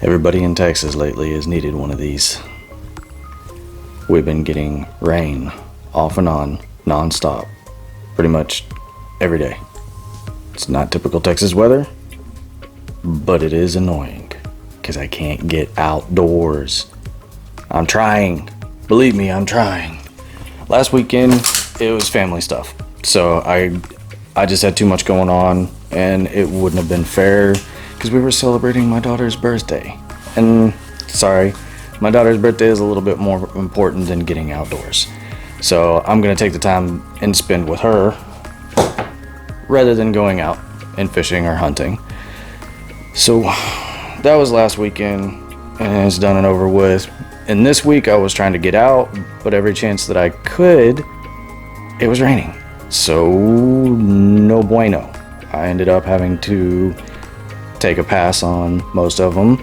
Everybody in Texas lately has needed one of these. We've been getting rain off and on, non-stop, pretty much every day. It's not typical Texas weather, but it is annoying because I can't get outdoors. I'm trying. Believe me, I'm trying. Last weekend, it was family stuff. So I just had too much going on, and it wouldn't have been fair because we were celebrating my daughter's birthday. And sorry, my daughter's birthday is a little bit more important than getting outdoors. So I'm gonna take the time and spend with her rather than going out and fishing or hunting. So that was last weekend, and it's done and over with. And this week I was trying to get out, but every chance that I could, it was raining. So no bueno. I ended up having to take a pass on most of them,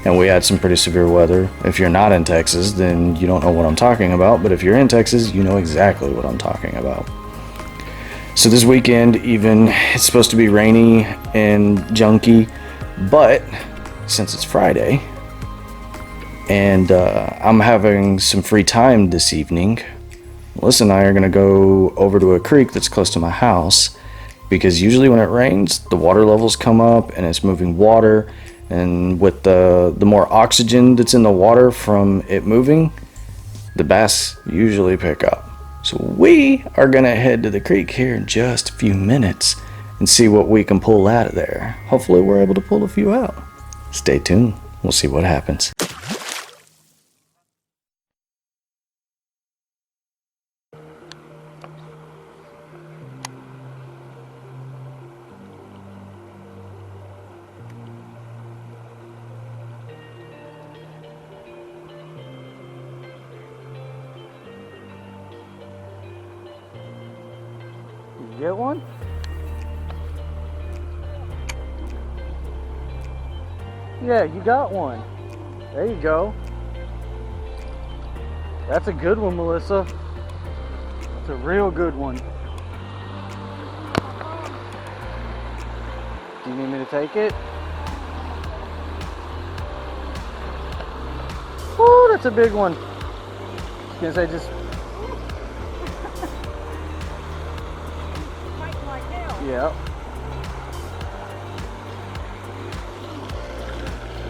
and we had some pretty severe weather. If you're not in Texas, then you don't know what I'm talking about, but if you're in Texas, you know exactly what I'm talking about. So this weekend, even, it's supposed to be rainy and junky, but since it's Friday, and I'm having some free time this evening, Melissa and I are gonna go over to a creek that's close to my house, because usually when it rains, the water levels come up and it's moving water, and with the more oxygen that's in the water from it moving, the bass usually pick up. So we are gonna head to the creek here in just a few minutes and see what we can pull out of there. Hopefully we're able to pull a few out. Stay tuned, we'll see what happens. Did you get one? Yeah, you got one. There you go. That's a good one, Melissa. That's a real good one. Do you need me to take it? Oh, that's a big one. I was gonna say just. Yeah.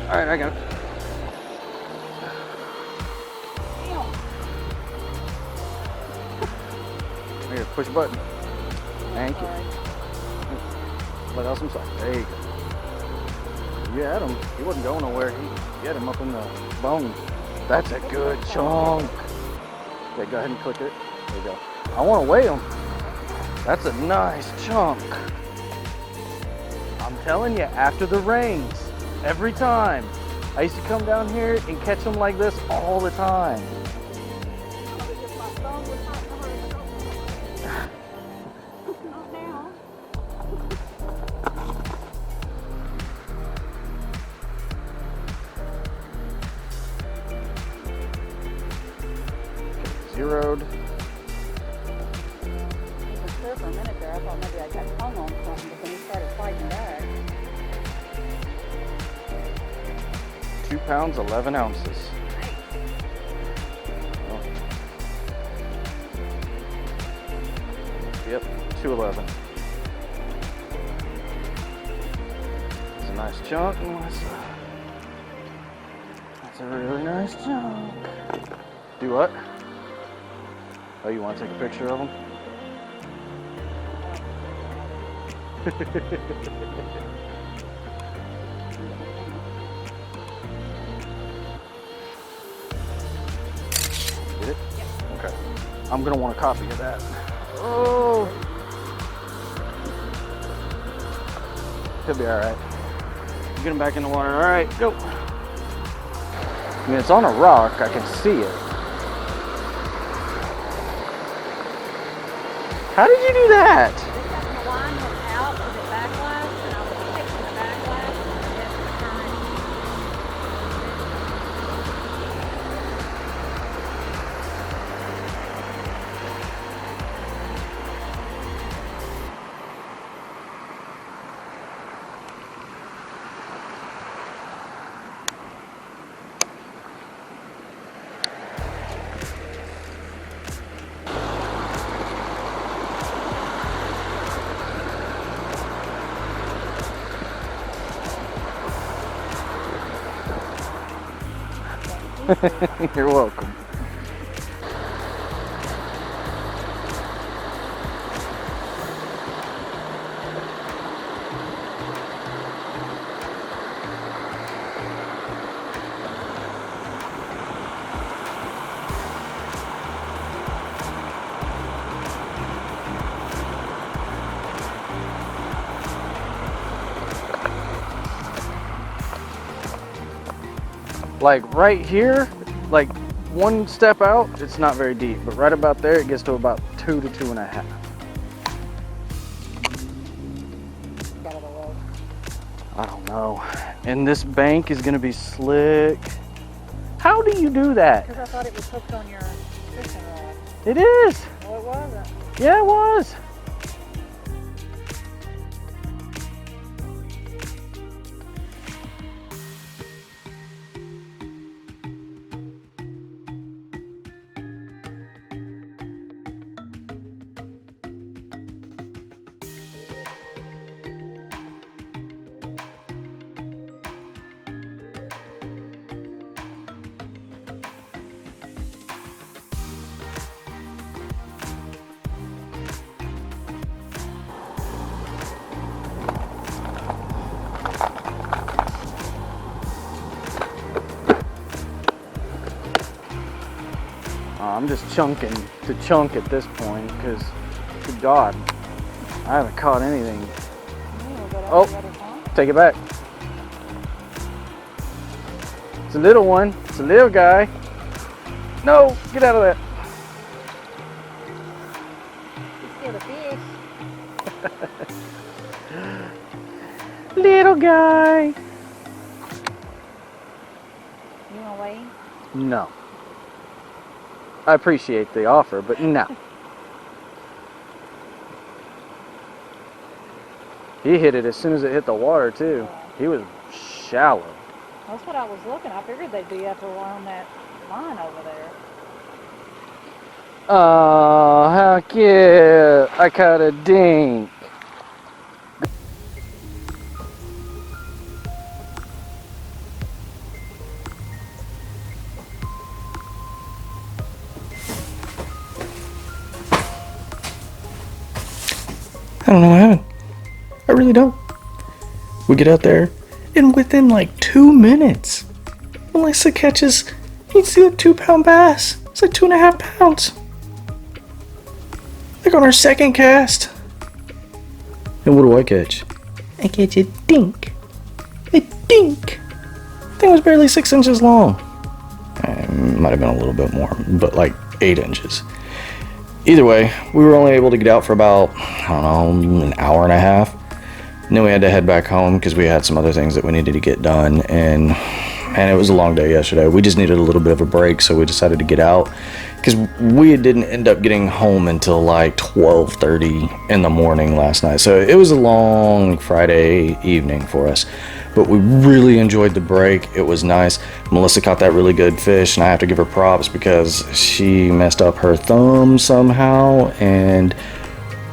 All right, I got it. Here, push a button. Thank you. Let out some salt. There you go. You had him. He wasn't going nowhere. You had him up in the bone. That's a good chunk. Okay, go ahead and click it. There you go. I want to weigh him. That's a nice chunk. I'm telling you, after the rains, every time. I used to come down here and catch them like this all the time. Zeroed. For a minute there, I thought maybe I got hung on something, but then he started fighting back. 2 pounds, 11 ounces. Oh. Yep, 211. It's a nice chunk, Melissa. That's a really nice chunk. Do what? Oh, you want to take a picture of them? Get it? Yep. Okay. I'm gonna want a copy of that. Oh, he'll be all right. Get him back in the water. All right, go. I mean, it's on a rock. I can see it. How did you do that? The line was out, was it backlash? And I was fixing the backlash and I missed the current. You're welcome. Like right here, like one step out, it's not very deep, but right about there, it gets to about 2 to 2.5. Got it away. I don't know. And this bank is gonna be slick. How do you do that? Because I thought it was hooked on your fishing rod. It is. Well, it wasn't. Yeah, it was. I'm just chunking to chunk at this point because, good God, I haven't caught anything. Oh, take it back. It's a little one. It's a little guy. No, get out of that. You scared a fish. Little guy. You want to weigh him? No. I appreciate the offer, but no. He hit it as soon as it hit the water, too. He was shallow. That's what I was looking. I figured they'd be up along that line over there. Oh, how cute. I caught a dink. I don't know what happened. I really don't. We get out there, and within like 2 minutes, Melissa catches, you see a 2-pound bass. It's like 2.5 pounds. Like on our second cast. And what do I catch? I catch a dink. A dink. Thing was barely 6 inches long. It might have been a little bit more, but like 8 inches. Either way, we were only able to get out for about, I don't know, an hour and a half. And then we had to head back home because we had some other things that we needed to get done. And it was a long day yesterday. We just needed a little bit of a break, so we decided to get out. Because we didn't end up getting home until like 12:30 in the morning last night. So it was a long Friday evening for us. But we really enjoyed the break. It was nice. Melissa caught that really good fish, and I have to give her props because she messed up her thumb somehow, and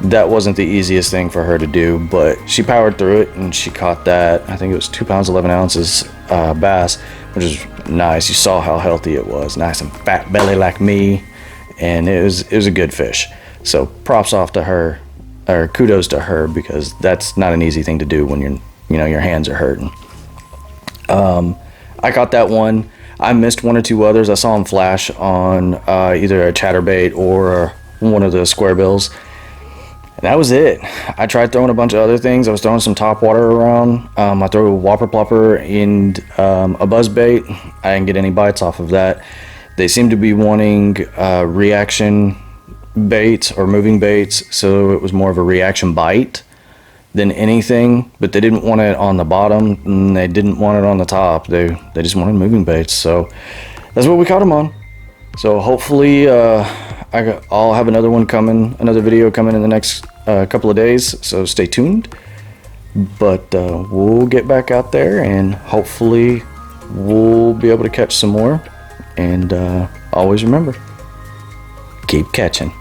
that wasn't the easiest thing for her to do, but she powered through it, and she caught that, I think it was 2 pounds, 11 ounces bass, which is nice. You saw how healthy it was, nice and fat belly like me, and it was a good fish. So props off to her, or kudos to her, because that's not an easy thing to do when your hands are hurting. I caught that one. I missed 1 or 2 others. I saw them flash on either a chatterbait or one of the square bills. And that was it. I tried throwing a bunch of other things. I was throwing some top water around. I threw a whopper plopper and a buzz bait. I didn't get any bites off of that. They seem to be wanting reaction baits or moving baits, so it was more of a reaction bite than anything, but they didn't want it on the bottom and they didn't want it on the top. They just wanted moving baits, so that's what we caught them on. So hopefully I'll have another video coming in the next couple of days, so stay tuned. But we'll get back out there and hopefully we'll be able to catch some more. And always remember, keep catching.